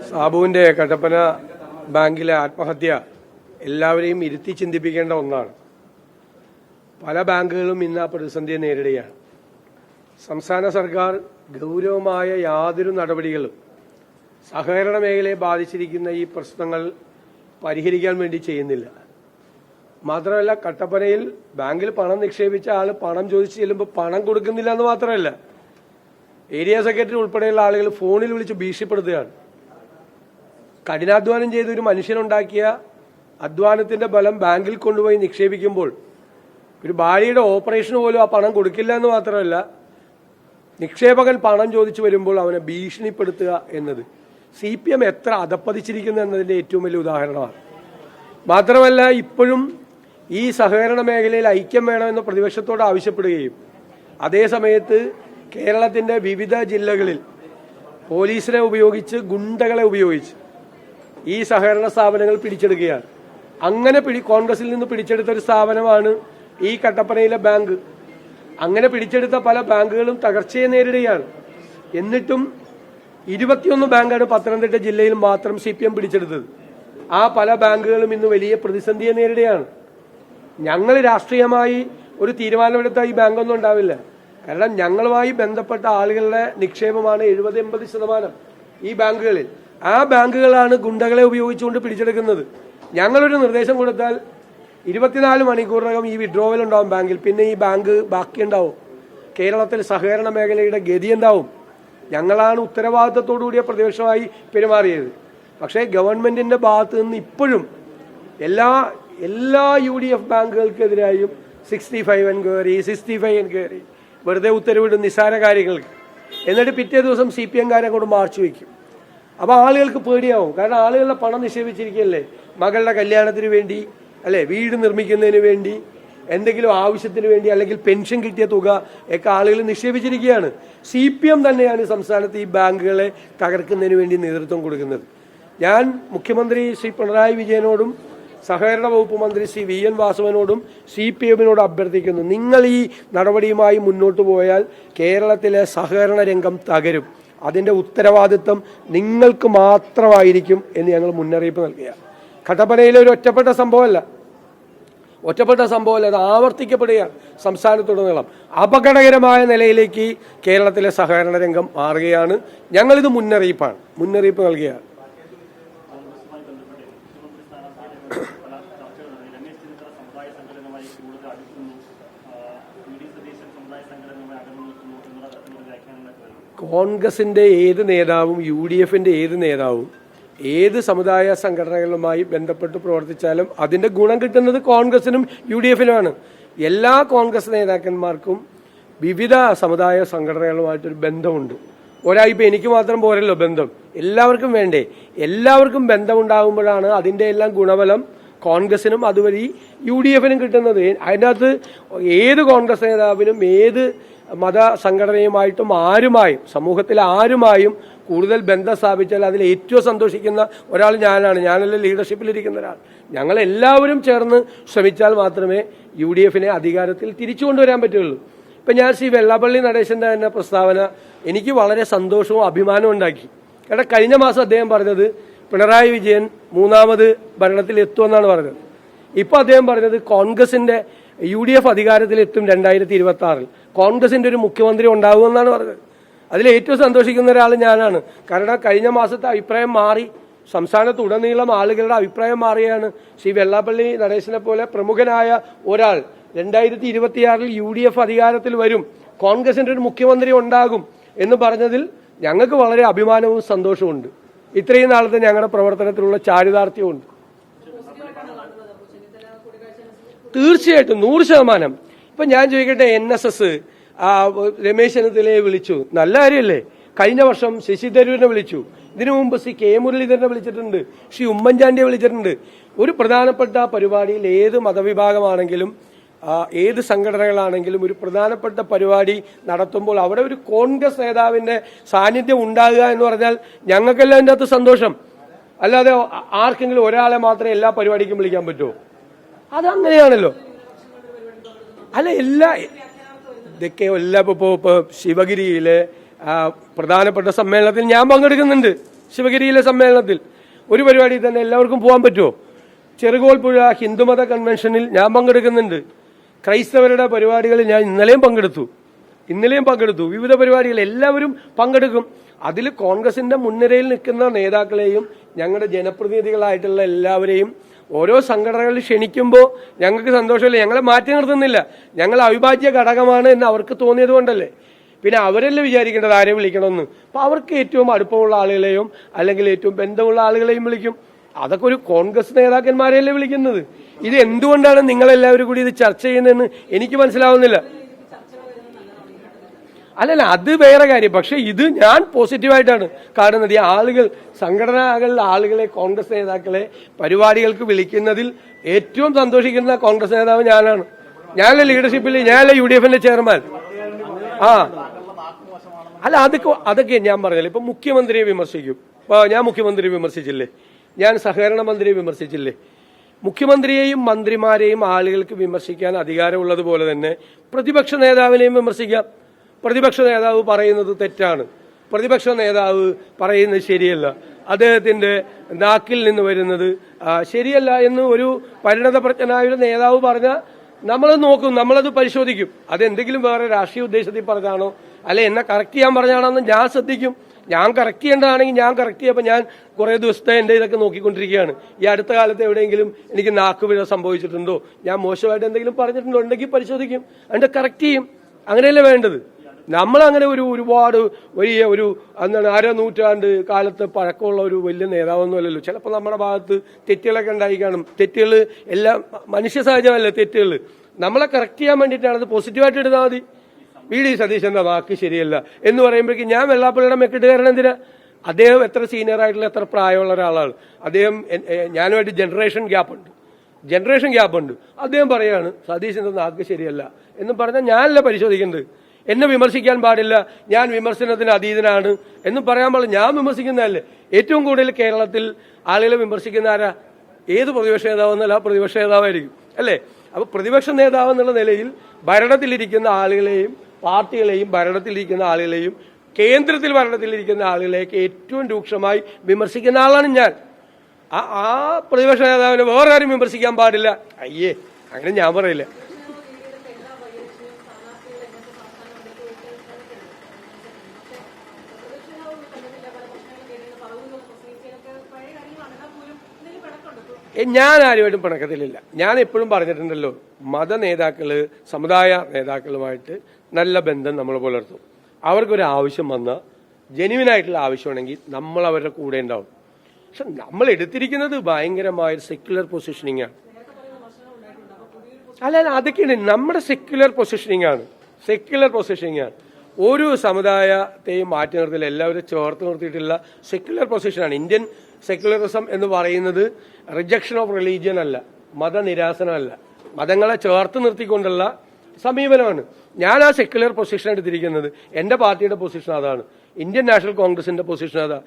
സാബുവിന്റെ കട്ടപ്പന ബാങ്കിലെ ആത്മഹത്യ എല്ലാവരെയും ഇരുത്തി ചിന്തിപ്പിക്കേണ്ട ഒന്നാണ്. പല ബാങ്കുകളും ഇന്ന് ആ പ്രതിസന്ധിയെ നേരിടുകയാണ്. സംസ്ഥാന സർക്കാർ ഗൗരവമായ യാതൊരു നടപടികളും സഹകരണ മേഖലയെ ബാധിച്ചിരിക്കുന്ന ഈ പ്രശ്നങ്ങൾ പരിഹരിക്കാൻ വേണ്ടി ചെയ്യുന്നില്ല. മാത്രമല്ല, കട്ടപ്പനയിൽ ബാങ്കിൽ പണം നിക്ഷേപിച്ച ആൾ പണം ചോദിച്ചു ചെല്ലുമ്പോൾ പണം കൊടുക്കുന്നില്ല എന്ന് മാത്രമല്ല, ഏരിയ സെക്രട്ടറി ഉൾപ്പെടെയുള്ള ആളുകൾ ഫോണിൽ വിളിച്ച് ഭീഷണിപ്പെടുത്തുകയാണ്. കഠിനാധ്വാനം ചെയ്ത് ഒരു മനുഷ്യനുണ്ടാക്കിയ അധ്വാനത്തിന്റെ ബലം ബാങ്കിൽ കൊണ്ടുപോയി നിക്ഷേപിക്കുമ്പോൾ ഒരു ഭാര്യയുടെ ഓപ്പറേഷന് പോലും ആ പണം കൊടുക്കില്ല എന്ന് മാത്രമല്ല, നിക്ഷേപകൻ പണം ചോദിച്ചു വരുമ്പോൾ അവനെ ഭീഷണിപ്പെടുത്തുക എന്നത് CPM എത്ര അധപ്പതിച്ചിരിക്കുന്നു എന്നതിന്റെ ഏറ്റവും വലിയ ഉദാഹരണമാണ്. മാത്രമല്ല, ഇപ്പോഴും ഈ സഹകരണ മേഖലയിൽ ഐക്യം വേണമെന്ന് പ്രതിപക്ഷത്തോട് ആവശ്യപ്പെടുകയും അതേസമയത്ത് കേരളത്തിന്റെ വിവിധ ജില്ലകളിൽ പോലീസിനെ ഉപയോഗിച്ച് ഗുണ്ടകളെ ഉപയോഗിച്ച് ഈ സഹകരണ സ്ഥാപനങ്ങൾ പിടിച്ചെടുക്കുകയാണ്. അങ്ങനെ കോൺഗ്രസിൽ നിന്ന് പിടിച്ചെടുത്ത ഒരു സ്ഥാപനമാണ് ഈ കട്ടപ്പനയിലെ ബാങ്ക്. അങ്ങനെ പിടിച്ചെടുത്ത പല ബാങ്കുകളും തകർച്ചയെ നേരിടുകയാണ്. എന്നിട്ടും 21 ബാങ്കാണ് പത്തനംതിട്ട ജില്ലയിൽ മാത്രം CPM പിടിച്ചെടുത്തത്. ആ പല ബാങ്കുകളും ഇന്ന് വലിയ പ്രതിസന്ധിയെ നേരിടുകയാണ്. ഞങ്ങൾ രാഷ്ട്രീയമായി ഒരു തീരുമാനമെടുത്താൽ ഈ ബാങ്കൊന്നും ഉണ്ടാവില്ല. കാരണം ഞങ്ങളുമായി ബന്ധപ്പെട്ട ആളുകളുടെ നിക്ഷേപമാണ് 70-80% ഈ ബാങ്കുകളിൽ. ആ ബാങ്കുകളാണ് ഗുണ്ടകളെ ഉപയോഗിച്ചുകൊണ്ട് പിടിച്ചെടുക്കുന്നത്. ഞങ്ങളൊരു നിർദ്ദേശം കൊടുത്താൽ 24 മണിക്കൂറിനകം ഈ വിഡ്രോവൽ ഉണ്ടാവും ബാങ്കിൽ. പിന്നെ ഈ ബാങ്ക് ബാക്കിയുണ്ടാവും. കേരളത്തിൽ സഹകരണ മേഖലയുടെ ഗതി എന്താവും? ഞങ്ങളാണ് ഉത്തരവാദിത്തത്തോടുകൂടിയ പ്രതിപക്ഷമായി പെരുമാറിയത്. പക്ഷേ ഗവൺമെന്റിന്റെ ഭാഗത്ത് നിന്ന് ഇപ്പോഴും എല്ലാ UDF ബാങ്കുകൾക്കെതിരായും 65 എൻക്വയറി, 65 എൻക്വയറി, വെറുതെ ഉത്തരവിടും നിസ്സാര കാര്യങ്ങൾക്ക്. എന്നിട്ട് പിറ്റേ ദിവസം CPM-കാരെ കൊണ്ട് മാർച്ച് വയ്ക്കും. അപ്പോൾ ആളുകൾക്ക് പേടിയാവും. കാരണം ആളുകളുടെ പണം നിക്ഷേപിച്ചിരിക്കുകയല്ലേ. മകളുടെ കല്യാണത്തിന് വേണ്ടി, അല്ലെ, വീട് നിർമ്മിക്കുന്നതിന് വേണ്ടി, എന്തെങ്കിലും ആവശ്യത്തിന് വേണ്ടി, അല്ലെങ്കിൽ പെൻഷൻ കിട്ടിയ തുക ഒക്കെ ആളുകൾ നിക്ഷേപിച്ചിരിക്കുകയാണ്. CPM തന്നെയാണ് സംസ്ഥാനത്ത് ഈ ബാങ്കുകളെ തകർക്കുന്നതിന് വേണ്ടി നേതൃത്വം കൊടുക്കുന്നത്. ഞാൻ മുഖ്യമന്ത്രി ശ്രീ പിണറായി വിജയനോടും സഹകരണ വകുപ്പ് മന്ത്രി ശ്രീ VN വാസവനോടും CPM-നോട് അഭ്യർത്ഥിക്കുന്നു, നിങ്ങൾ ഈ നടപടിയുമായി മുന്നോട്ട് പോയാൽ കേരളത്തിലെ സഹകരണ രംഗം തകരും. അതിന്റെ ഉത്തരവാദിത്വം നിങ്ങൾക്ക് മാത്രമായിരിക്കും എന്ന് ഞങ്ങൾ മുന്നറിയിപ്പ് നൽകുക. കട്ടപ്പനയിലെ ഒരു ഒറ്റപ്പെട്ട സംഭവമല്ല, അത് ആവർത്തിക്കപ്പെടുകയാണ് സംസ്ഥാനത്തുടനീളം. അപകടകരമായ നിലയിലേക്ക് കേരളത്തിലെ സഹകരണ രംഗം മാറുകയാണ്. ഞങ്ങളിത് മുന്നറിയിപ്പ് നൽകുകയാണ്. കോൺഗ്രസിന്റെ ഏത് നേതാവും UDF-ന്റെ ഏത് നേതാവും ഏത് സമുദായ സംഘടനകളുമായി ബന്ധപ്പെട്ട് പ്രവർത്തിച്ചാലും അതിന്റെ ഗുണം കിട്ടുന്നത് കോൺഗ്രസിനും UDF-നുമാണ്. എല്ലാ കോൺഗ്രസ് നേതാക്കന്മാർക്കും വിവിധ സമുദായ സംഘടനകളുമായിട്ടൊരു ബന്ധമുണ്ട്. ഒരായിപ്പോൾ എനിക്ക് മാത്രം പോരല്ലോ ബന്ധം, എല്ലാവർക്കും വേണ്ടേ? എല്ലാവർക്കും ബന്ധമുണ്ടാകുമ്പോഴാണ് അതിന്റെ എല്ലാം ഗുണഫലം കോൺഗ്രസിനും അതുവഴി UDF-നും കിട്ടുന്നത്. അതിൻ്റെ അകത്ത് ഏത് കോൺഗ്രസ് നേതാവിനും ഏത് മത സംഘടനയുമായിട്ടും ആരുമായും സമൂഹത്തിലെ ആരുമായും കൂടുതൽ ബന്ധം സ്ഥാപിച്ചാൽ അതിൽ ഏറ്റവും സന്തോഷിക്കുന്ന ഒരാൾ ഞാനല്ല ലീഡർഷിപ്പിലിരിക്കുന്ന ഒരാൾ. ഞങ്ങളെല്ലാവരും ചേർന്ന് ശ്രമിച്ചാൽ മാത്രമേ UDF-നെ അധികാരത്തിൽ തിരിച്ചു കൊണ്ടുവരാൻ പറ്റുള്ളൂ. ഇപ്പം ഞാൻ ശ്രീ വെള്ളാപ്പള്ളി നടേശന്റെ തന്നെ പ്രസ്താവന എനിക്ക് വളരെ സന്തോഷവും അഭിമാനവും ഉണ്ടാക്കി. കാരണം കഴിഞ്ഞ മാസം അദ്ദേഹം പറഞ്ഞത് പിണറായി വിജയൻ 3ാമത് ഭരണത്തിൽ എത്തുമെന്നാണ് പറഞ്ഞത്. ഇപ്പോൾ അദ്ദേഹം പറഞ്ഞത് കോൺഗ്രസിന്റെ UDF അധികാരത്തിലെത്തും 2026-ൽ, കോൺഗ്രസിന്റെ ഒരു മുഖ്യമന്ത്രി ഉണ്ടാകുമെന്നാണ് പറഞ്ഞത്. അതിൽ ഏറ്റവും സന്തോഷിക്കുന്ന ഒരാൾ ഞാനാണ്. കാരണം കഴിഞ്ഞ മാസത്തെ അഭിപ്രായം മാറി, സംസ്ഥാനത്തുടനീളം ആളുകളുടെ അഭിപ്രായം മാറിയാണ്. ശ്രീ വെള്ളാപ്പള്ളി നടേശനെ പോലെ പ്രമുഖനായ ഒരാൾ 2026-ൽ UDF അധികാരത്തിൽ വരും, കോൺഗ്രസിന്റെ ഒരു മുഖ്യമന്ത്രി ഉണ്ടാകും എന്ന് പറഞ്ഞതിൽ ഞങ്ങൾക്ക് വളരെ അഭിമാനവും സന്തോഷവുമുണ്ട്. ഇത്രയും നാളത്തെ ഞങ്ങളുടെ പ്രവർത്തനത്തിലുള്ള ചാരിതാർത്ഥ്യമുണ്ട്. തീർച്ചയായിട്ടും 100%. ഇപ്പൊ ഞാൻ ചോദിക്കട്ടെ, NSS രമേശ് ചെന്നിത്തലയെ വിളിച്ചു, നല്ല കാര്യമല്ലേ? കഴിഞ്ഞ വർഷം ശശി തരൂരിനെ വിളിച്ചു, ഇതിനു മുമ്പ് ശ്രീ K മുരളീധരനെ വിളിച്ചിട്ടുണ്ട്, ശ്രീ ഉമ്മൻചാണ്ടിയെ വിളിച്ചിട്ടുണ്ട്. ഒരു പ്രധാനപ്പെട്ട പരിപാടിയിൽ ഏത് മതവിഭാഗമാണെങ്കിലും ഏത് സംഘടനകളാണെങ്കിലും ഒരു പ്രധാനപ്പെട്ട പരിപാടി നടത്തുമ്പോൾ അവിടെ ഒരു കോൺഗ്രസ് നേതാവിന്റെ സാന്നിധ്യം ഉണ്ടാകുക എന്ന് പറഞ്ഞാൽ ഞങ്ങൾക്കെല്ലാം അതിൻ്റെ അകത്ത് സന്തോഷം. അല്ലാതെ ആർക്കെങ്കിലും ഒരാളെ മാത്രമേ എല്ലാ പരിപാടിക്കും വിളിക്കാൻ പറ്റുമോ? അതങ്ങനെയാണല്ലോ. അല്ല, ഇതൊക്കെ ഇപ്പൊ ശിവഗിരിയിലെ പ്രധാനപ്പെട്ട സമ്മേളനത്തിൽ ഞാൻ പങ്കെടുക്കുന്നുണ്ട്. ശിവഗിരിയിലെ സമ്മേളനത്തിൽ ഒരു പരിപാടി തന്നെ എല്ലാവർക്കും പോകാൻ പറ്റുമോ? ചെറുകോൽപ്പുഴ ഹിന്ദുമത കൺവെൻഷനിൽ ഞാൻ പങ്കെടുക്കുന്നുണ്ട്. ക്രൈസ്തവരുടെ പരിപാടികളിൽ ഞാൻ ഇന്നലെയും പങ്കെടുത്തു. വിവിധ പരിപാടികൾ എല്ലാവരും പങ്കെടുക്കും. അതിൽ കോൺഗ്രസിന്റെ മുൻനിരയിൽ നിൽക്കുന്ന നേതാക്കളെയും ഞങ്ങളുടെ ജനപ്രതിനിധികളായിട്ടുള്ള എല്ലാവരെയും ഓരോ സംഘടനകളിൽ ക്ഷണിക്കുമ്പോൾ ഞങ്ങൾക്ക് സന്തോഷമില്ല. ഞങ്ങളെ മാറ്റി നിർത്തുന്നില്ല. ഞങ്ങൾ അവിഭാജ്യ ഘടകമാണ് എന്ന് അവർക്ക് തോന്നിയത് കൊണ്ടല്ലേ. പിന്നെ അവരല്ലേ വിചാരിക്കേണ്ടത് ആരെ വിളിക്കണമെന്ന്. അപ്പൊ അവർക്ക് ഏറ്റവും അടുപ്പമുള്ള ആളുകളെയും അല്ലെങ്കിൽ ഏറ്റവും ബന്ധമുള്ള ആളുകളെയും വിളിക്കും. അതൊക്കെ ഒരു കോൺഗ്രസ് നേതാക്കന്മാരെയല്ലേ വിളിക്കുന്നത്. ഇത് എന്തുകൊണ്ടാണ് നിങ്ങളെല്ലാവരും കൂടി ഇത് ചർച്ച ചെയ്യുന്നതെന്ന് എനിക്ക് മനസ്സിലാവുന്നില്ല. അല്ലല്ല, അത് വേറെ കാര്യം. പക്ഷെ ഇത് ഞാൻ പോസിറ്റീവായിട്ടാണ് കാണുന്നത്. ഈ ആളുകൾ, സംഘടനകളിലെ ആളുകളെ, കോൺഗ്രസ് നേതാക്കളെ പരിപാടികൾക്ക് വിളിക്കുന്നതിൽ ഏറ്റവും സന്തോഷിക്കുന്ന കോൺഗ്രസ് നേതാവ് ഞാനാണ്. ഞാനല്ലേ ലീഡർഷിപ്പിൽ, ഞാനല്ലേ UDFന്റെ ചെയർമാൻ. അല്ല, അതൊക്കെ ഞാൻ പറഞ്ഞില്ല. ഇപ്പൊ മുഖ്യമന്ത്രിയെ വിമർശിക്കും. ഞാൻ മുഖ്യമന്ത്രിയെ വിമർശിച്ചില്ലേ? ഞാൻ സഹകരണ മന്ത്രിയെ വിമർശിച്ചില്ലേ? മുഖ്യമന്ത്രിയെയും മന്ത്രിമാരെയും ആളുകൾക്ക് വിമർശിക്കാൻ അധികാരമുള്ളതുപോലെ തന്നെ പ്രതിപക്ഷ നേതാവിനെയും വിമർശിക്കാം. പ്രതിപക്ഷ നേതാവ് പറയുന്നത് തെറ്റാണ്, പ്രതിപക്ഷ നേതാവ് പറയുന്നത് ശരിയല്ല, അദ്ദേഹത്തിന്റെ നാക്കിൽ നിന്ന് വരുന്നത് ശരിയല്ല എന്ന് ഒരു പരിണതപ്രജ്ഞനായ ഒരു നേതാവ് പറഞ്ഞാൽ നമ്മളത് നോക്കും, നമ്മളത് പരിശോധിക്കും. അതെന്തെങ്കിലും വേറെ രാഷ്ട്രീയ ഉദ്ദേശത്തിൽ പറഞ്ഞാണോ അല്ലെ എന്നെ കറക്റ്റ് ചെയ്യാൻ പറഞ്ഞാണോ എന്ന് ഞാൻ ശ്രദ്ധിക്കും. ഞാൻ കറക്റ്റ് ചെയ്യേണ്ടതാണെങ്കിൽ ഞാൻ കറക്റ്റ് ചെയ്യപ്പോൾ ഞാൻ കുറെ ദിവസത്തെ എൻ്റെ ഇതൊക്കെ നോക്കിക്കൊണ്ടിരിക്കുകയാണ്. ഈ അടുത്ത കാലത്ത് എവിടെയെങ്കിലും എനിക്ക് നാക്കുപിഴ സംഭവിച്ചിട്ടുണ്ടോ, ഞാൻ മോശമായിട്ട് എന്തെങ്കിലും പറഞ്ഞിട്ടുണ്ടോ ഉണ്ടെങ്കിൽ പരിശോധിക്കും, അതിന്റെ കറക്റ്റ് ചെയ്യും. അങ്ങനെയല്ലേ വേണ്ടത്. നമ്മളങ്ങനെ ഒരുപാട് വലിയ എന്താണ് 1/2 നൂറ്റാണ്ട് കാലത്ത് പഴക്കമുള്ള ഒരു വലിയ നേതാവൊന്നുമല്ലല്ലോ. ചിലപ്പോൾ നമ്മുടെ ഭാഗത്ത് തെറ്റുകളൊക്കെ ഉണ്ടായി കാണും. തെറ്റുകൾ എല്ലാം മനുഷ്യ സഹജമല്ലേ തെറ്റുകൾ. നമ്മളെ കറക്റ്റ് ചെയ്യാൻ വേണ്ടിയിട്ടാണ്. അത് പോസിറ്റീവായിട്ട് എടുത്താൽ മതി. VD സതീശന്റെ വാക്ക് ശരിയല്ല എന്ന് പറയുമ്പോഴേക്കും ഞാൻ വെള്ളാപ്പള്ളിയുടെ മെക്കിട്ട് കയറണം എന്തിനാ? അദ്ദേഹം എത്ര സീനിയർ ആയിട്ടുള്ള, എത്ര പ്രായമുള്ള ഒരാളാണ് അദ്ദേഹം. ഞാനുമായിട്ട് ജനറേഷൻ ഗ്യാപ്പ് ഉണ്ട്. അദ്ദേഹം പറയാണ് സതീശന്റെ നാക്ക് ശരിയല്ല എന്ന് പറഞ്ഞാൽ ഞാനല്ല പരിശോധിക്കേണ്ടത്. എന്നെ വിമർശിക്കാൻ പാടില്ല, ഞാൻ വിമർശനത്തിന് അതീതനാണ് എന്നും പറയാൻ പാടില്ല. ഞാൻ വിമർശിക്കുന്നതല്ലേ. ഏറ്റവും കൂടുതൽ കേരളത്തിൽ ആളുകളെ വിമർശിക്കുന്ന ആരാ? ഏത് പ്രതിപക്ഷ നേതാവെന്നല്ല, പ്രതിപക്ഷ നേതാവായിരിക്കും അല്ലേ. അപ്പൊ പ്രതിപക്ഷ നേതാവ് എന്നുള്ള നിലയിൽ ഭരണത്തിലിരിക്കുന്ന ആളുകളെയും പാർട്ടികളെയും ഭരണത്തിലിരിക്കുന്ന ആളുകളെയും കേന്ദ്രത്തിൽ ഭരണത്തിലിരിക്കുന്ന ആളുകളെയൊക്കെ ഏറ്റവും രൂക്ഷമായി വിമർശിക്കുന്ന ആളാണ് ഞാൻ. ആ പ്രതിപക്ഷ നേതാവിനെ വേറെ ആരും വിമർശിക്കാൻ പാടില്ല. അയ്യേ, അങ്ങനെ ഞാൻ പറയില്ല. ഞാൻ ആരുമായിട്ടും പിണക്കത്തിലില്ല. ഞാൻ എപ്പോഴും പറഞ്ഞിട്ടുണ്ടല്ലോ, മത നേതാക്കള് സമുദായ നേതാക്കളുമായിട്ട് നല്ല ബന്ധം നമ്മൾ പുലർത്തും. അവർക്കൊരു ആവശ്യം വന്നാൽ, ജെന്യുവിനായിട്ടുള്ള ആവശ്യമാണെങ്കിൽ നമ്മൾ അവരുടെ കൂടെ ഉണ്ടാവും. പക്ഷെ നമ്മൾ എടുത്തിരിക്കുന്നത് ഭയങ്കരമായ സെക്യുലർ പൊസിഷനിങ് ആണ്. അല്ല, അതൊക്കെയാണ് നമ്മുടെ സെക്യുലർ പൊസിഷനിങ് ആണ്. ഒരു സമുദായത്തെയും മാറ്റി നിർത്തില്ല, എല്ലാവരും ചേർത്ത് നിർത്തിയിട്ടുള്ള സെക്യുലർ പൊസിഷനാണ്. ഇന്ത്യൻ സെക്യുലറിസം എന്ന് പറയുന്നത് റിജക്ഷൻ ഓഫ് റിലീജിയൻ അല്ല, മതനിരാസനമല്ല, മതങ്ങളെ ചേർത്ത് നിർത്തിക്കൊണ്ടുള്ള സമീപനമാണ്. ഞാൻ ആ സെക്യുലർ പൊസിഷൻ എടുത്തിരിക്കുന്നത്. എന്റെ പാർട്ടിയുടെ പൊസിഷൻ അതാണ്, ഇന്ത്യൻ നാഷണൽ കോൺഗ്രസിന്റെ പൊസിഷൻ അതാ,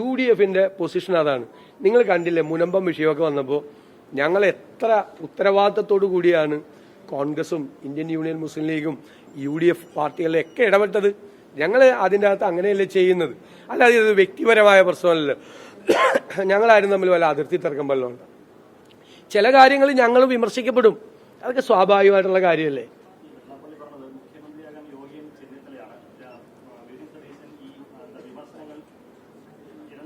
UDFന്റെ പൊസിഷൻ അതാണ്. നിങ്ങൾ കണ്ടില്ലേ മുനമ്പം വിഷയമൊക്കെ വന്നപ്പോൾ ഞങ്ങൾ എത്ര ഉത്തരവാദിത്തത്തോടു കൂടിയാണ് കോൺഗ്രസും ഇന്ത്യൻ യൂണിയൻ മുസ്ലിം ലീഗും UDF പാർട്ടികളിലൊക്കെ ഇടപെട്ടത്. ഞങ്ങൾ അതിൻ്റെ അകത്ത് അങ്ങനെയല്ലേ ചെയ്യുന്നത്, അല്ലാതെ ഇത് വ്യക്തിപരമായ പ്രശ്നമല്ലല്ലോ. ഞങ്ങളാരും തമ്മിൽ വല്ല അതിർത്തി തർക്കം വല്ലതും ഉണ്ട്. ചില കാര്യങ്ങൾ ഞങ്ങൾ വിമർശിക്കപ്പെടും, അതൊക്കെ സ്വാഭാവികമായിട്ടുള്ള കാര്യമല്ലേ.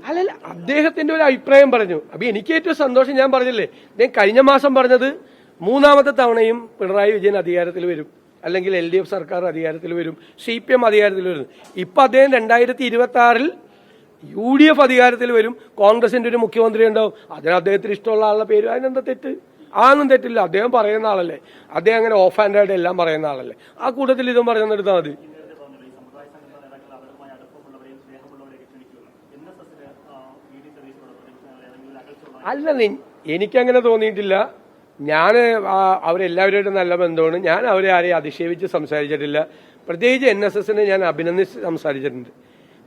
അല്ലല്ല, അദ്ദേഹത്തിന്റെ ഒരു അഭിപ്രായം പറഞ്ഞു. അപ്പൊ എനിക്ക് ഏറ്റവും സന്തോഷം, ഞാൻ പറഞ്ഞില്ലേ, ഞാൻ കഴിഞ്ഞ മാസം പറഞ്ഞത് 3ാമത്തെ തവണയും പിണറായി വിജയൻ അധികാരത്തിൽ വരും, അല്ലെങ്കിൽ LDF സർക്കാർ അധികാരത്തിൽ വരും, CPM അധികാരത്തിൽ വരും. ഇപ്പൊ അദ്ദേഹം 2026 UDF അധികാരത്തിൽ വരും, കോൺഗ്രസിന്റെ ഒരു മുഖ്യമന്ത്രി ഉണ്ടാവും. അതിന് അദ്ദേഹത്തിന് ഇഷ്ടമുള്ള ആളുടെ പേര്, അതിനെന്താ തെറ്റ്? ആന്നും തെറ്റില്ല. അദ്ദേഹം പറയുന്ന ആളല്ലേ, അദ്ദേഹം അങ്ങനെ ഓഫ് ഹാൻഡ് ആയിട്ട് എല്ലാം പറയുന്ന ആളല്ലേ. ആ കൂട്ടത്തിൽ ഇതും പറയുന്നെടുത്താൽ മതി. അല്ല, എനിക്കങ്ങനെ തോന്നിയിട്ടില്ല. ഞാൻ അവരെല്ലാവരുമായിട്ട് നല്ല ബന്ധമാണ്. ഞാൻ അവരെ ആരെയും അധിക്ഷേപിച്ച് സംസാരിച്ചിട്ടില്ല. പ്രത്യേകിച്ച് NSSനെ ഞാൻ അഭിനന്ദിച്ച് സംസാരിച്ചിട്ടുണ്ട്.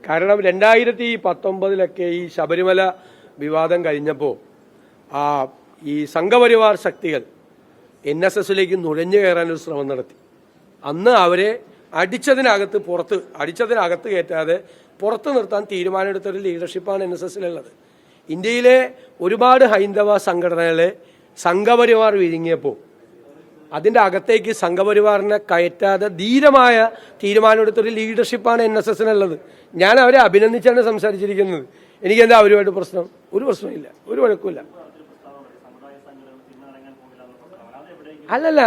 കാരണം 2019 ഈ ശബരിമല വിവാദം കഴിഞ്ഞപ്പോൾ ഈ സംഘപരിവാർ ശക്തികൾ NSSലേക്ക് നുഴഞ്ഞു കയറാനൊരു ശ്രമം നടത്തി. അന്ന് അവരെ അടിച്ചതിനകത്ത് കയറ്റാതെ പുറത്തു നിർത്താൻ തീരുമാനമെടുത്തൊരു ലീഡർഷിപ്പാണ് NSSലുള്ളത്. ഇന്ത്യയിലെ ഒരുപാട് ഹൈന്ദവ സംഘടനകളെ സംഘപരിവാർ വിഴുങ്ങിയപ്പോൾ അതിൻ്റെ അകത്തേക്ക് സംഘപരിവാറിനെ കയറ്റാതെ ധീരമായ തീരുമാനമെടുത്തൊരു ലീഡർഷിപ്പാണ് NSSനുള്ളത്. ഞാൻ അവരെ അഭിനന്ദിച്ചാണ് സംസാരിച്ചിരിക്കുന്നത്. എനിക്കെന്താ അവരുമായിട്ട് പ്രശ്നം? ഒരു പ്രശ്നമില്ല, ഒരു വഴക്കുമില്ല. അതല്ല,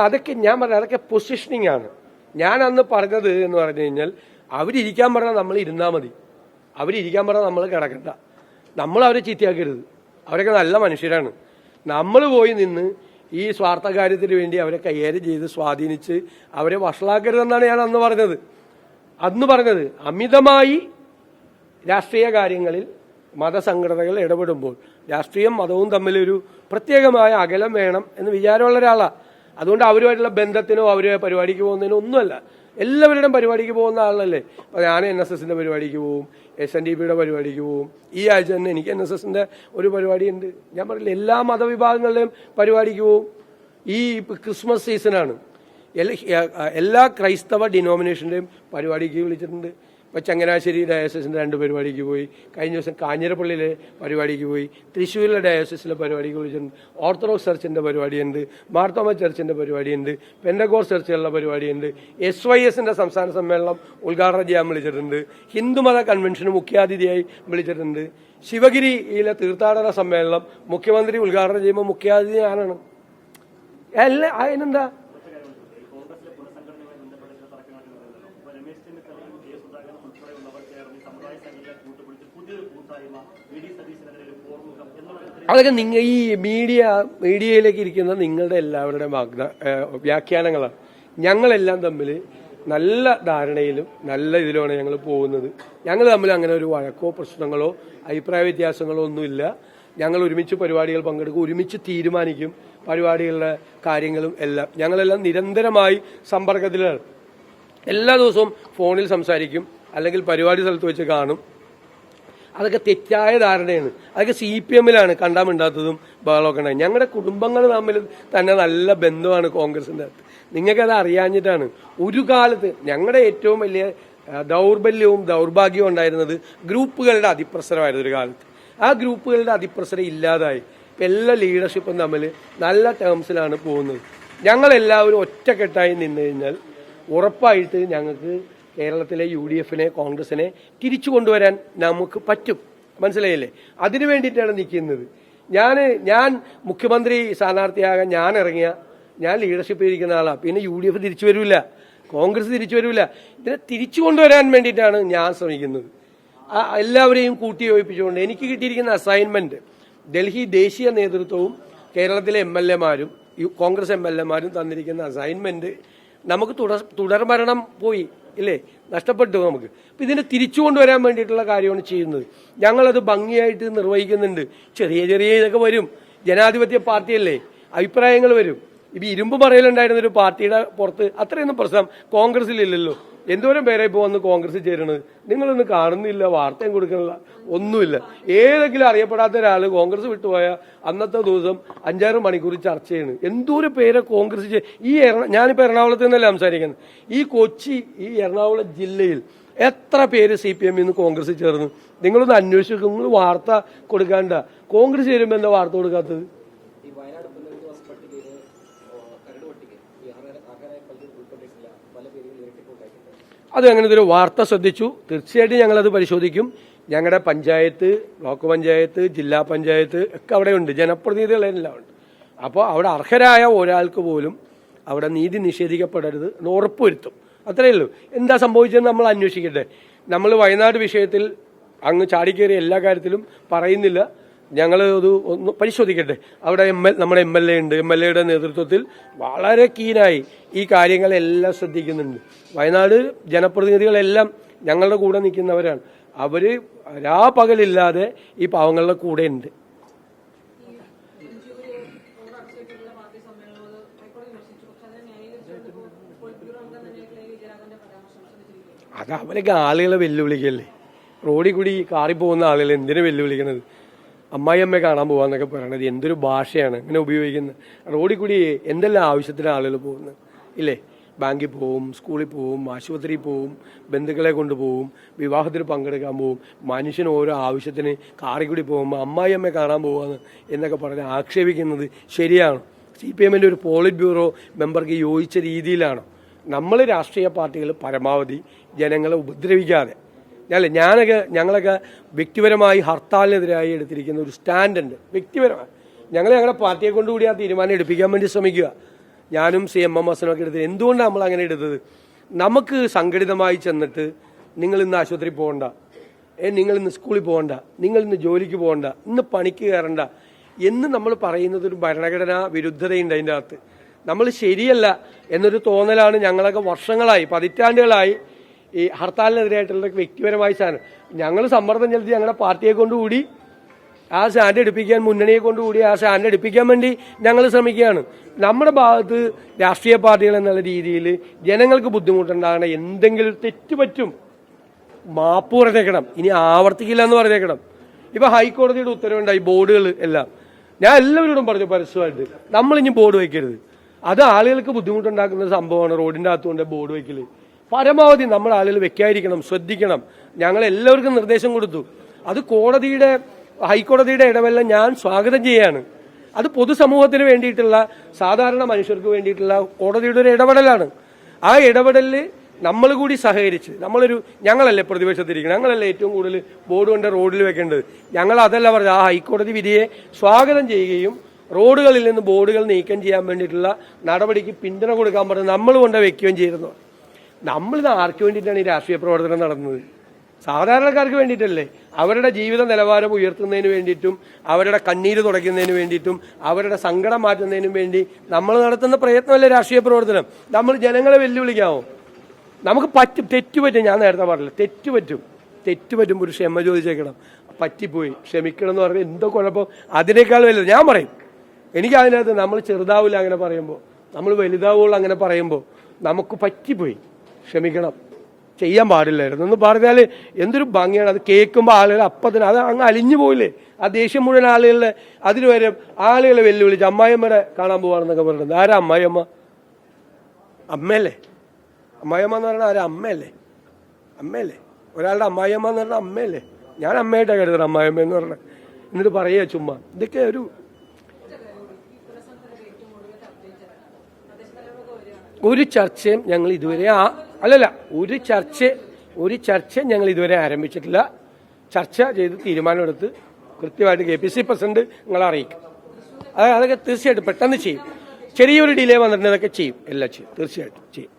അതൊക്കെ ഞാൻ പറഞ്ഞത് അതൊക്കെ പൊസിഷനിങ് ആണ്. ഞാൻ അന്ന് പറഞ്ഞത് എന്ന് പറഞ്ഞു കഴിഞ്ഞാൽ അവരിയ്ക്കാൻ പറഞ്ഞാൽ നമ്മൾ ഇരുന്നാൽ മതി, അവരിയ്ക്കാൻ പറഞ്ഞാൽ നമ്മൾ കിടക്കണ്ട, നമ്മൾ അവരെ ചീത്തയാക്കരുത്. അവരൊക്കെ നല്ല മനുഷ്യരാണ്. നമ്മൾ പോയി നിന്ന് ഈ സ്വാർത്ഥ കാര്യത്തിന് വേണ്ടി അവരെ കൈകാര്യം ചെയ്ത് സ്വാധീനിച്ച് അവരെ വഷളാക്കരുതെന്നാണ് ഞാൻ അന്ന് പറഞ്ഞത്. അമിതമായി രാഷ്ട്രീയ കാര്യങ്ങളിൽ മതസംഘടനകൾ ഇടപെടുമ്പോൾ രാഷ്ട്രീയം മതവും തമ്മിലൊരു പ്രത്യേകമായ അകലം വേണം എന്ന് വിചാരമുള്ള ഒരാളാണ്. അതുകൊണ്ട് അവരുമായിട്ടുള്ള ബന്ധത്തിനോ അവരെ പരിപാടിക്ക് പോകുന്നതിനോ ഒന്നുമല്ല. എല്ലാവരുടെയും പരിപാടിക്ക് പോകുന്ന ആളല്ലേ. അപ്പോൾ ഞാൻ NSSന്റെ പരിപാടിക്ക് പോവും, SNDPയുടെ പരിപാടിക്ക് പോവും. ഈ ആഴ്ച തന്നെ എനിക്ക് NSSന്റെ ഒരു പരിപാടിയുണ്ട്. ഞാൻ പറഞ്ഞില്ല, എല്ലാ മതവിഭാഗങ്ങളുടെയും പരിപാടിക്ക് പോവും. ഈ ക്രിസ്മസ് സീസണാണ്, എല്ലാ ക്രൈസ്തവ ഡിനോമിനേഷൻ്റെയും പരിപാടിക്ക് വിളിച്ചിട്ടുണ്ട്. ഇപ്പോൾ ചങ്ങനാശ്ശേരി ഡയോസിസിൻ്റെ 2 പരിപാടിക്ക് പോയി, കഴിഞ്ഞ ദിവസം കാഞ്ഞിരപ്പള്ളിയിലെ പരിപാടിക്ക് പോയി, തൃശ്ശൂരിലെ ഡയോസിസിലെ പരിപാടിക്ക് വിളിച്ചിട്ടുണ്ട്, ഓർത്തഡോക്സ് ചർച്ചിൻ്റെ പരിപാടിയുണ്ട്, മാർത്തോമ ചർച്ചിൻ്റെ പരിപാടിയുണ്ട്, പെന്തക്കോസ്റ്റ് ചർച്ചുകളുടെ പരിപാടിയുണ്ട്, SYSന്റെ സംസ്ഥാന സമ്മേളനം ഉദ്ഘാടനം ചെയ്യാൻ വിളിച്ചിട്ടുണ്ട്, ഹിന്ദുമത കൺവെൻഷന് മുഖ്യാതിഥിയായി വിളിച്ചിട്ടുണ്ട്, ശിവഗിരിയിലെ തീർത്ഥാടന സമ്മേളനം മുഖ്യമന്ത്രി ഉദ്ഘാടനം ചെയ്യുമ്പോൾ മുഖ്യാതിഥി ഞാനാണ്. അതിനെന്താ? അതൊക്കെ ഈ മീഡിയയിലേക്ക് ഇരിക്കുന്ന നിങ്ങളുടെ എല്ലാവരുടെയും വ്യാഖ്യാനങ്ങളാണ്. ഞങ്ങളെല്ലാം തമ്മിൽ നല്ല ധാരണയിലും നല്ല ഇതിലുമാണ് ഞങ്ങൾ പോകുന്നത്. ഞങ്ങൾ തമ്മിൽ അങ്ങനെ ഒരു വഴക്കോ പ്രശ്നങ്ങളോ അഭിപ്രായ വ്യത്യാസങ്ങളോ ഒന്നുമില്ല. ഞങ്ങൾ ഒരുമിച്ച് പരിപാടികൾ പങ്കെടുക്കും, ഒരുമിച്ച് തീരുമാനിക്കും പരിപാടികളുടെ കാര്യങ്ങളും എല്ലാം. ഞങ്ങളെല്ലാം നിരന്തരമായി സമ്പർക്കത്തിലാണ്. എല്ലാ ദിവസവും ഫോണിൽ സംസാരിക്കും, അല്ലെങ്കിൽ പരിപാടി സ്ഥലത്ത് വെച്ച് കാണും. അതൊക്കെ തെറ്റായ ധാരണയാണ്. അതൊക്കെ CPMലാണ് കണ്ടാമിണ്ടാത്തതും ബഹളമൊക്കെ ഉണ്ടായി. ഞങ്ങളുടെ കുടുംബങ്ങൾ തമ്മിൽ തന്നെ നല്ല ബന്ധമാണ് കോൺഗ്രസിൻ്റെ അകത്ത്. നിങ്ങൾക്കത് അറിയാഞ്ഞിട്ടാണ്. ഒരു കാലത്ത് ഞങ്ങളുടെ ഏറ്റവും വലിയ ദൗർബല്യവും ദൗർഭാഗ്യവും ഉണ്ടായിരുന്നത് ഗ്രൂപ്പുകളുടെ അതിപ്രസരമായിരുന്നു ഒരു കാലത്ത്. ആ ഗ്രൂപ്പുകളുടെ അതിപ്രസരം ഇല്ലാതായി. ഇപ്പം എല്ലാ ലീഡർഷിപ്പും തമ്മിൽ നല്ല ടേംസിലാണ് പോകുന്നത്. ഞങ്ങളെല്ലാവരും ഒറ്റക്കെട്ടായി നിന്ന് കഴിഞ്ഞാൽ ഉറപ്പായിട്ട് ഞങ്ങൾക്ക് കേരളത്തിലെ UDFനെ കോൺഗ്രസിനെ തിരിച്ചു കൊണ്ടുവരാൻ നമുക്ക് പറ്റും. മനസ്സിലായില്ലേ? അതിനു വേണ്ടിയിട്ടാണ് നിൽക്കുന്നത്. ഞാൻ മുഖ്യമന്ത്രി സ്ഥാനാർത്ഥിയാകാൻ ഞാൻ ലീഡർഷിപ്പ് ഇരിക്കുന്ന ആളാണ്. പിന്നെ UDF തിരിച്ചു വരില്ല, കോൺഗ്രസ് തിരിച്ചു വരില്ല. ഇതിനെ തിരിച്ചു കൊണ്ടുവരാൻ വേണ്ടിയിട്ടാണ് ഞാൻ ശ്രമിക്കുന്നത്. എല്ലാവരെയും കൂട്ടിയോജിപ്പിച്ചുകൊണ്ട് എനിക്ക് കിട്ടിയിരിക്കുന്ന അസൈൻമെന്റ്, ഡൽഹി ദേശീയ നേതൃത്വവും കേരളത്തിലെ MLAമാരും കോൺഗ്രസ് MLAമാരും തന്നിരിക്കുന്ന അസൈൻമെന്റ് നമുക്ക് തുടർഭരണം പോയി ഇല്ലേ, നഷ്ടപ്പെട്ടു നമുക്ക്. അപ്പം ഇതിനെ തിരിച്ചു കൊണ്ടുവരാൻ വേണ്ടിയിട്ടുള്ള കാര്യമാണ് ചെയ്യുന്നത്. ഞങ്ങളത് ഭംഗിയായിട്ട് നിർവഹിക്കുന്നുണ്ട്. ചെറിയ ഇതൊക്കെ വരും. ജനാധിപത്യ പാർട്ടിയല്ലേ, അഭിപ്രായങ്ങൾ വരും. ഇപ്പം ഇരുമ്പ് പറയലുണ്ടായിരുന്ന ഒരു പാർട്ടിയുടെ പുറത്ത് അത്രയൊന്നും പ്രശ്നം കോൺഗ്രസിലില്ലല്ലോ. എന്തോരം പേരെ ഇപ്പോൾ വന്ന് കോൺഗ്രസ് ചേരുന്നത് നിങ്ങളൊന്നും കാണുന്നില്ല, വാർത്തയും കൊടുക്കുന്നില്ല, ഒന്നുമില്ല. ഏതെങ്കിലും അറിയപ്പെടാത്ത ഒരാൾ കോൺഗ്രസ് വിട്ടുപോയാൽ അന്നത്തെ ദിവസം 5-6 മണിക്കൂർ ചർച്ച ചെയ്യണം. എന്തോരം പേരെ കോൺഗ്രസ് ഞാനിപ്പോൾ എറണാകുളത്ത് നിന്നല്ല സംസാരിക്കുന്നത്. ഈ കൊച്ചി, ഈ എറണാകുളം ജില്ലയിൽ എത്ര പേര് CPM നിന്ന് കോൺഗ്രസ് ചേർന്ന് നിങ്ങളൊന്ന് അന്വേഷിക്കും. നിങ്ങൾ വാർത്ത കൊടുക്കാണ്ട. കോൺഗ്രസ് ചേരുമ്പോൾ എന്താ വാർത്ത കൊടുക്കാത്തത്? അത് അങ്ങനത്തെ ഒരു വാർത്ത ശ്രദ്ധിച്ചു. തീർച്ചയായിട്ടും ഞങ്ങളത് പരിശോധിക്കും. ഞങ്ങളുടെ പഞ്ചായത്ത്, ബ്ലോക്ക് പഞ്ചായത്ത്, ജില്ലാ പഞ്ചായത്ത് ഒക്കെ അവിടെയുണ്ട്, ജനപ്രതിനിധികളെല്ലാം ഉണ്ട്. അപ്പോൾ അവിടെ അർഹരായ ഒരാൾക്ക് പോലും അവിടെ നീതി നിഷേധിക്കപ്പെടരുത് എന്ന് ഉറപ്പുവരുത്തും. അത്രയേ ഉള്ളൂ. എന്താ സംഭവിച്ചതെന്ന് നമ്മൾ അന്വേഷിക്കട്ടെ. നമ്മൾ വയനാട് വിഷയത്തിൽ അങ്ങ് ചാടിക്കേറിയ എല്ലാ കാര്യത്തിലും പറയുന്നില്ല. ഞങ്ങൾ ഒന്ന് പരിശോധിക്കട്ടെ. അവിടെ നമ്മുടെ MLA ഉണ്ട്. MLAയുടെ നേതൃത്വത്തിൽ വളരെ കീനായി ഈ കാര്യങ്ങളെല്ലാം ശ്രദ്ധിക്കുന്നുണ്ട്. വയനാട് ജനപ്രതിനിധികളെല്ലാം ഞങ്ങളുടെ കൂടെ നിൽക്കുന്നവരാണ്. അവർ രാപകലില്ലാതെ ഈ പാവങ്ങളുടെ കൂടെ ഉണ്ട്. അത് അവരൊക്കെ ആളുകളെ വെല്ലുവിളിക്കല്ലേ. റോഡിൽ കൂടി കാറി പോകുന്ന ആളുകൾ എന്തിനു വെല്ലുവിളിക്കണത്? അമ്മായിയമ്മയെ കാണാൻ പോകാന്നൊക്കെ പറയണത് എന്തൊരു ഭാഷയാണ് ഇങ്ങനെ ഉപയോഗിക്കുന്നത്. റോഡിൽ കൂടി എന്തെല്ലാം ആവശ്യത്തിന് ആളുകൾ പോകുന്നത് ഇല്ലേ? ബാങ്കിൽ പോവും, സ്കൂളിൽ പോവും, ആശുപത്രിയിൽ പോവും, ബന്ധുക്കളെ കൊണ്ടുപോകും, വിവാഹത്തിന് പങ്കെടുക്കാൻ പോവും, മനുഷ്യന് ഓരോ ആവശ്യത്തിന് കാറിൽ കൂടി പോകുമ്പോൾ അമ്മായിയമ്മയെ കാണാൻ പോവാന്ന് എന്നൊക്കെ പറഞ്ഞ് ആക്ഷേപിക്കുന്നത് ശരിയാണ്? CPM-ൻ്റെ ഒരു പോളിറ്റ് ബ്യൂറോ മെമ്പർക്ക് യോജിച്ച രീതിയിലാണ്? നമ്മൾ രാഷ്ട്രീയ പാർട്ടികൾ പരമാവധി ജനങ്ങളെ ഉപദ്രവിക്കാതെ, ഞങ്ങളൊക്കെ വ്യക്തിപരമായി ഹർത്താലിനെതിരായി എടുത്തിരിക്കുന്ന ഒരു സ്റ്റാൻഡുണ്ട്. വ്യക്തിപരമായി ഞങ്ങളുടെ പാർട്ടിയെ കൊണ്ടുകൂടി ആ തീരുമാനം എടുപ്പിക്കാൻ വേണ്ടി ശ്രമിക്കുക. ഞാനും CMM ഹസനൊക്കെ എടുത്തത് എന്തുകൊണ്ടാണ് നമ്മൾ അങ്ങനെ എടുത്തത്? നമുക്ക് സംഘടിതമായി ചെന്നിട്ട് നിങ്ങൾ ഇന്ന് ആശുപത്രിയിൽ പോകണ്ട, നിങ്ങൾ ഇന്ന് സ്കൂളിൽ പോകണ്ട, നിങ്ങൾ ഇന്ന് ജോലിക്ക് പോകണ്ട, ഇന്ന് പണിക്ക് കയറണ്ട എന്ന് നമ്മൾ പറയുന്നത് ഒരു ഭരണഘടനാ വിരുദ്ധതയുണ്ട് അതിൻ്റെ അകത്ത്. നമ്മൾ ശരിയല്ല എന്നൊരു തോന്നലാണ് ഞങ്ങളൊക്കെ വർഷങ്ങളായി, പതിറ്റാണ്ടുകളായി ഈ ഹർത്താലിനെതിരായിട്ടുള്ള വ്യക്തിപരമായ സാധനം. ഞങ്ങൾ സമ്മർദ്ദം ചെലുത്തി ഞങ്ങളുടെ പാർട്ടിയെ കൊണ്ടുകൂടി ആ സ്റ്റാൻഡ് എടുപ്പിക്കാൻ, മുന്നണിയെ കൊണ്ടുകൂടി ആ സ്റ്റാൻഡ് എടുപ്പിക്കാൻ വേണ്ടി ഞങ്ങൾ ശ്രമിക്കുകയാണ്. നമ്മുടെ ഭാഗത്ത് രാഷ്ട്രീയ പാർട്ടികൾ എന്നുള്ള രീതിയിൽ ജനങ്ങൾക്ക് ബുദ്ധിമുട്ടുണ്ടാകണ എന്തെങ്കിലും തെറ്റ് പറ്റും, മാപ്പ് പറഞ്ഞേക്കണം, ഇനി ആവർത്തിക്കില്ല എന്ന് പറഞ്ഞേക്കണം. ഇപ്പൊ ഹൈക്കോടതിയുടെ ഉത്തരവുണ്ടായി, ബോർഡുകൾ എല്ലാം. ഞാൻ എല്ലാവരോടും പറഞ്ഞു പരസ്യമായിട്ട്, നമ്മളിനി ബോർഡ് വയ്ക്കരുത്, അത് ആളുകൾക്ക് ബുദ്ധിമുട്ടുണ്ടാക്കുന്ന ഒരു സംഭവമാണ്. റോഡിന്റെ അകത്തുകൊണ്ട് ബോർഡ് വയ്ക്കല് പരമാവധി നമ്മൾ ആളുകൾ വെക്കാതിരിക്കണം, ശ്രദ്ധിക്കണം. ഞങ്ങൾ എല്ലാവർക്കും നിർദ്ദേശം കൊടുത്തു. അത് ഹൈക്കോടതിയുടെ ഇടപെടൽ ഞാൻ സ്വാഗതം ചെയ്യാണ്. അത് പൊതുസമൂഹത്തിന് വേണ്ടിയിട്ടുള്ള, സാധാരണ മനുഷ്യർക്ക് വേണ്ടിയിട്ടുള്ള കോടതിയുടെ ഒരു ഇടപെടലാണ്. ആ ഇടപെടലിൽ നമ്മൾ കൂടി സഹകരിച്ച്, ഞങ്ങളല്ലേ പ്രതിപക്ഷത്തിരിക്കണം, ഞങ്ങളല്ലേ ഏറ്റവും കൂടുതൽ ബോർഡ് കൊണ്ട് റോഡിൽ വെക്കേണ്ടത്. ഞങ്ങൾ അതല്ല പറഞ്ഞത്, ആ ഹൈക്കോടതി വിധിയെ സ്വാഗതം ചെയ്യുകയും റോഡുകളിൽ നിന്ന് ബോർഡുകൾ നീക്കം ചെയ്യാൻ വേണ്ടിയിട്ടുള്ള നടപടിക്ക് പിന്തുണ കൊടുക്കാൻ പറഞ്ഞ് നമ്മൾ കൊണ്ട് വെക്കുകയും ചെയ്യുന്നു. നമ്മളിത് ആർക്ക് വേണ്ടിയിട്ടാണ് ഈ രാഷ്ട്രീയ പ്രവർത്തനം നടന്നത്? സാധാരണക്കാർക്ക് വേണ്ടിയിട്ടല്ലേ? അവരുടെ ജീവിത നിലവാരം ഉയർത്തുന്നതിന് വേണ്ടിയിട്ടും, അവരുടെ കണ്ണീര് തുടയ്ക്കുന്നതിന് വേണ്ടിയിട്ടും, അവരുടെ സങ്കടം മാറ്റുന്നതിനും വേണ്ടി നമ്മൾ നടത്തുന്ന പ്രയത്നമല്ലേ രാഷ്ട്രീയ പ്രവർത്തനം? നമ്മൾ ജനങ്ങളെ വെല്ലുവിളിക്കാമോ? നമുക്ക് തെറ്റുപറ്റും. ഞാൻ നേരത്തെ പറഞ്ഞില്ല, തെറ്റുപറ്റും. ഒരു ക്ഷമ ചോദിച്ചേക്കണം. പറ്റിപ്പോയി, ക്ഷമിക്കണം എന്ന് പറഞ്ഞാൽ എന്തോ കുഴപ്പം? അതിനേക്കാൾ വലുത് ഞാൻ പറയും. എനിക്ക് അതിനകത്ത് നമ്മൾ ചെറുതാവില്ല അങ്ങനെ പറയുമ്പോൾ, നമ്മൾ വലുതാവുള്ളൂ അങ്ങനെ പറയുമ്പോൾ, നമുക്ക് പറ്റിപ്പോയി, ക്ഷമിക്കണം, ചെയ്യാൻ പാടില്ലായിരുന്നു എന്ന് പറഞ്ഞാൽ എന്തൊരു ഭംഗിയാണ്. അത് കേൾക്കുമ്പോൾ ആളുകൾ അപ്പത്തിന് അത് അങ്ങ് അലിഞ്ഞു പോയില്ലേ? ആ ദേഷ്യം മുഴുവൻ ആളുകളുടെ അതിന് വരെ ആളുകളെ വെല്ലുവിളിച്ച് അമ്മായിയമ്മരെ കാണാൻ പോവാണെന്നൊക്കെ പറഞ്ഞത്. ആരാ അമ്മായിയമ്മ? അമ്മയല്ലേ? അമ്മായിയമ്മ എന്ന് പറഞ്ഞാൽ ആരാ? അമ്മയല്ലേ? ഒരാളുടെ അമ്മായിയമ്മ എന്ന് പറഞ്ഞാൽ അമ്മയല്ലേ? ഞാൻ അമ്മയായിട്ടാണ് കരുതണം അമ്മായിയമ്മ എന്ന് പറഞ്ഞാൽ. എന്നിട്ട് പറയുക ചുമ്മാ. ഇതൊക്കെ ഒരു ചർച്ചയും ഞങ്ങൾ ഇതുവരെ ഒരു ചർച്ച ഞങ്ങൾ ഇതുവരെ ആരംഭിച്ചിട്ടില്ല. ചർച്ച ചെയ്ത് തീരുമാനമെടുത്ത് കൃത്യമായിട്ട് KPC പ്രസിഡന്റ് നിങ്ങളെ അറിയിക്കും. അതൊക്കെ തീർച്ചയായിട്ടും പെട്ടെന്ന് ചെയ്യും. ചെറിയൊരു ഡിലേ വന്നിട്ടുണ്ട്, അതൊക്കെ ചെയ്യും, എല്ലാം ചെയ്യും, തീർച്ചയായിട്ടും ചെയ്യും.